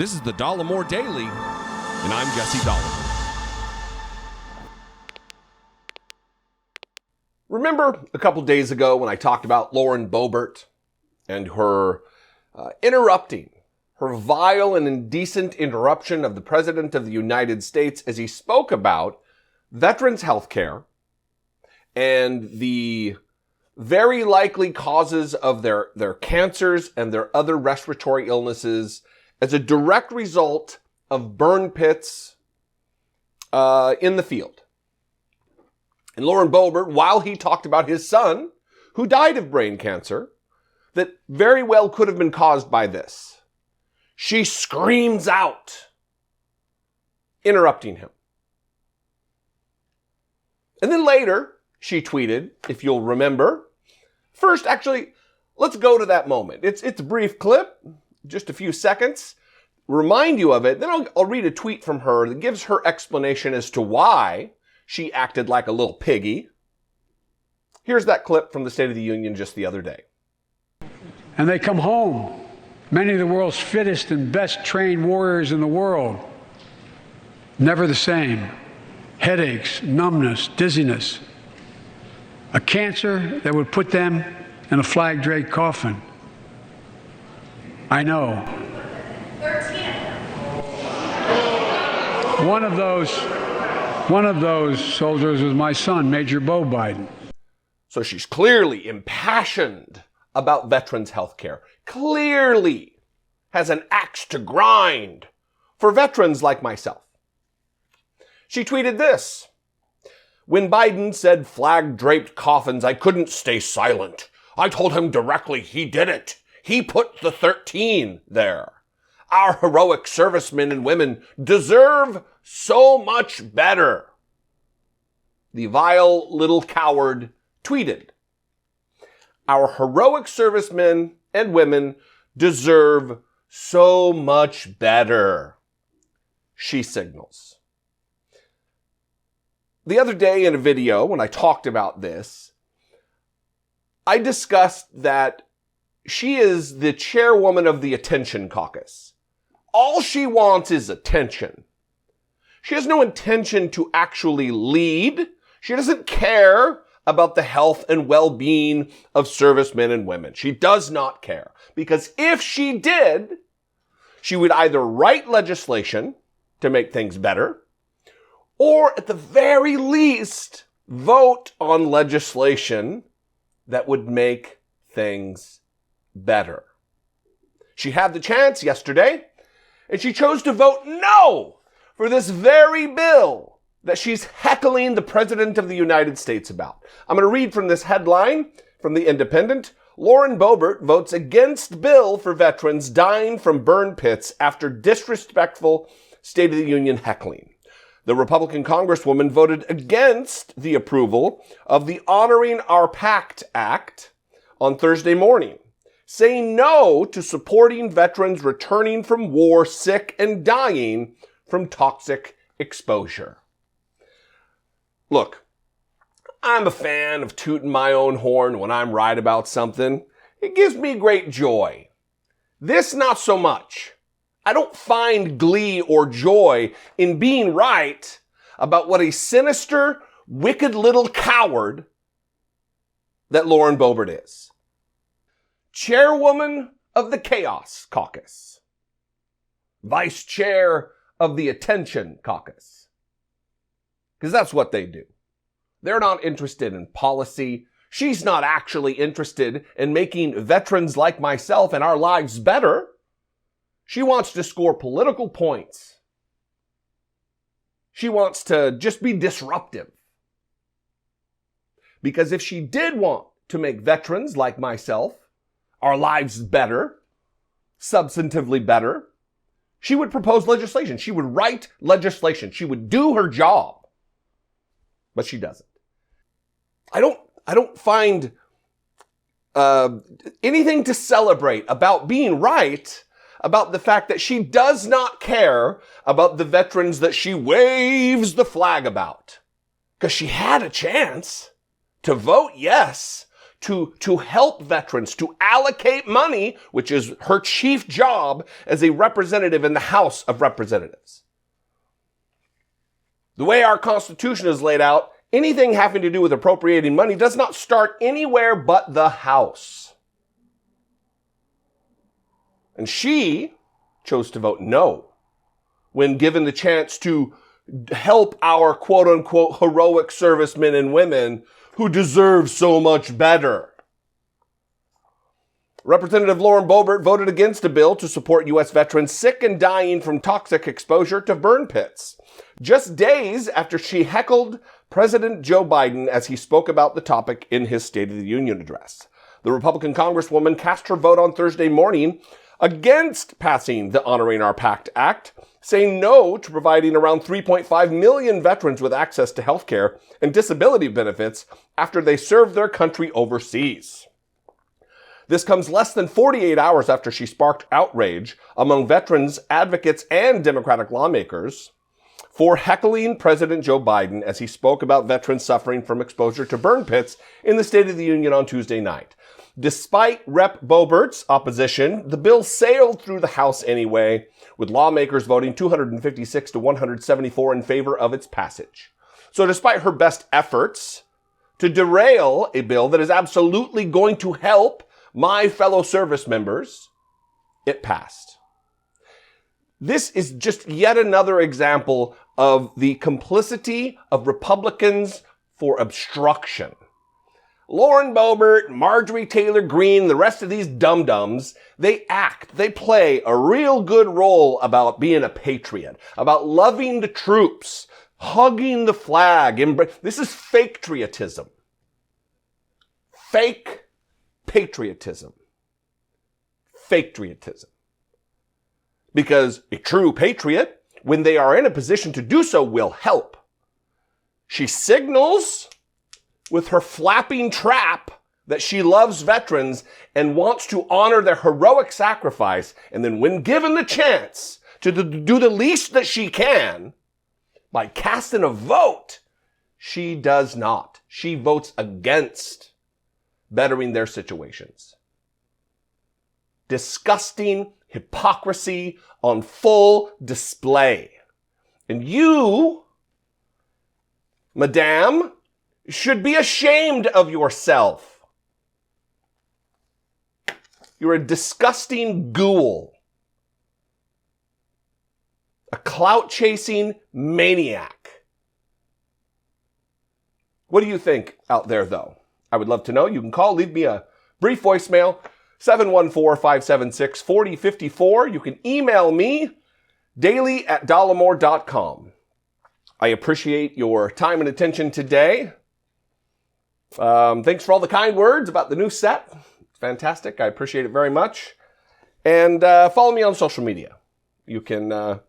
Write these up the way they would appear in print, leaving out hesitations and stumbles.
This is the Dollemore Daily, and I'm Jesse Dollemore. Remember a couple days ago when I talked about Lauren Boebert and her interrupting, her vile and indecent interruption of the President of the United States as he spoke about veterans' health care and the very likely causes of their cancers and their other respiratory illnesses as a direct result of burn pits in the field. And Lauren Boebert, while he talked about his son, who died of brain cancer, that very well could have been caused by this, she screams out, interrupting him. And then later, she tweeted, if you'll remember. First, actually, let's go to that moment. It's a brief clip, just a few seconds. Remind you of it. Then I'll read a tweet from her that gives her explanation as to why she acted like a little piggy. Here's that clip from the State of the Union just the other day. And they come home, many of the world's fittest and best trained warriors in the world. Never the same. Headaches, numbness, dizziness. A cancer that would put them in a flag-draped coffin. I know. 13. One of those soldiers was my son, Major Beau Biden. So she's clearly impassioned about veterans' health care. Clearly has an axe to grind for veterans like myself. She tweeted this. When Biden said flag-draped coffins, I couldn't stay silent. I told him directly he did it. He put the 13 there. Our heroic servicemen and women deserve so much better. The vile little coward tweeted, our heroic servicemen and women deserve so much better, she signals. The other day in a video, when I talked about this, I discussed that she is the chairwoman of the Attention Caucus. All she wants is attention. She has no intention to actually lead. She doesn't care about the health and well-being of servicemen and women. She does not care. Because if she did, she would either write legislation to make things better, or at the very least, vote on legislation that would make things better. She had the chance yesterday, and she chose to vote no for this very bill that she's heckling the President of the United States about. I'm going to read from this headline from The Independent. Lauren Boebert votes against bill for veterans dying from burn pits after disrespectful State of the Union heckling. The Republican Congresswoman voted against the approval of the Honoring Our Pact Act on Thursday morning, saying no to supporting veterans returning from war sick and dying from toxic exposure. Look, I'm a fan of tooting my own horn when I'm right about something. It gives me great joy. This, not so much. I don't find glee or joy in being right about what a sinister, wicked little coward that Lauren Boebert is. Chairwoman of the Chaos Caucus. Vice Chair of the Attention Caucus. Because that's what they do. They're not interested in policy. She's not actually interested in making veterans like myself and our lives better. She wants to score political points. She wants to just be disruptive. Because if she did want to make veterans like myself, our lives better, substantively better, she would propose legislation. She would write legislation. She would do her job. But she doesn't. I don't find anything to celebrate about being right about the fact that she does not care about the veterans that she waves the flag about. Because she had a chance to vote yes to help veterans, to allocate money, which is her chief job as a representative in the House of Representatives. The way our Constitution is laid out, anything having to do with appropriating money does not start anywhere but the House. And she chose to vote no when given the chance to help our quote-unquote heroic servicemen and women who deserve so much better. Representative Lauren Boebert voted against a bill to support U.S. veterans sick and dying from toxic exposure to burn pits, just days after she heckled President Joe Biden as he spoke about the topic in his State of the Union address. The Republican Congresswoman cast her vote on Thursday morning against passing the Honoring Our Pact Act, saying no to providing around 3.5 million veterans with access to health care and disability benefits after they served their country overseas. This comes less than 48 hours after she sparked outrage among veterans, advocates, and Democratic lawmakers for heckling President Joe Biden as he spoke about veterans suffering from exposure to burn pits in the State of the Union on Tuesday night. Despite Rep. Boebert's opposition, the bill sailed through the House anyway, with lawmakers voting 256 to 174 in favor of its passage. So despite her best efforts to derail a bill that is absolutely going to help my fellow service members, it passed. This is just yet another example of the complicity of Republicans for obstruction. Lauren Boebert, Marjorie Taylor Greene, the rest of these dum-dums, they play a real good role about being a patriot, about loving the troops, hugging the flag. This is faketriotism. Fake patriotism. Faketriotism. Because a true patriot, when they are in a position to do so, will help. She signals with her flapping trap that she loves veterans and wants to honor their heroic sacrifice. And then when given the chance to do the least that she can, by casting a vote, she does not. She votes against bettering their situations. Disgusting hypocrisy on full display. And you, madame, should be ashamed of yourself. You're a disgusting ghoul. A clout-chasing maniac. What do you think out there, though? I would love to know. You can call, leave me a brief voicemail, 714-576-4054. You can email me, daily@dollemore.com. I appreciate your time and attention today. Thanks for all the kind words about the new set. It's fantastic. I appreciate it very much. And follow me on social media. You can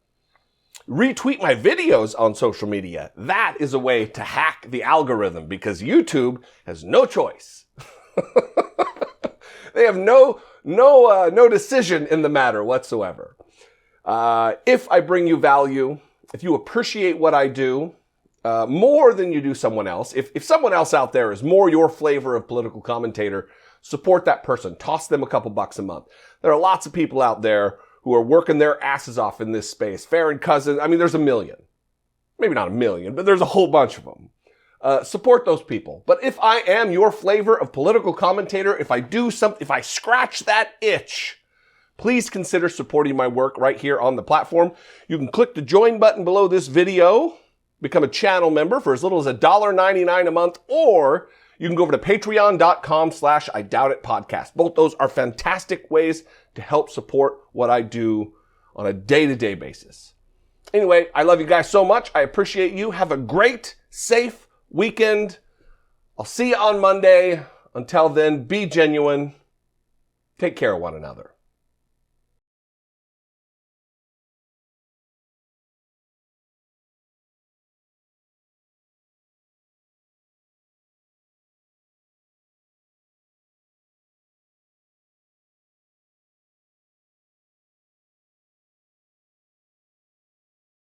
retweet my videos on social media. That is a way to hack the algorithm because YouTube has no choice. They have no decision in the matter whatsoever. If I bring you value, if you appreciate what I do, more than you do someone else. If someone else out there is more your flavor of political commentator, support that person. Toss them a couple bucks a month. There are lots of people out there who are working their asses off in this space. Farron Cousins, I mean, there's a million. Maybe not a million, but there's a whole bunch of them. Support those people. But if I am your flavor of political commentator, if I scratch that itch, please consider supporting my work right here on the platform. You can click the join button below this video, become a channel member for as little as $1.99 a month, or you can go over to patreon.com/IDoubtItPodcast. Both those are fantastic ways to help support what I do on a day-to-day basis. Anyway, I love you guys so much. I appreciate you. Have a great, safe weekend. I'll see you on Monday. Until then, be genuine. Take care of one another.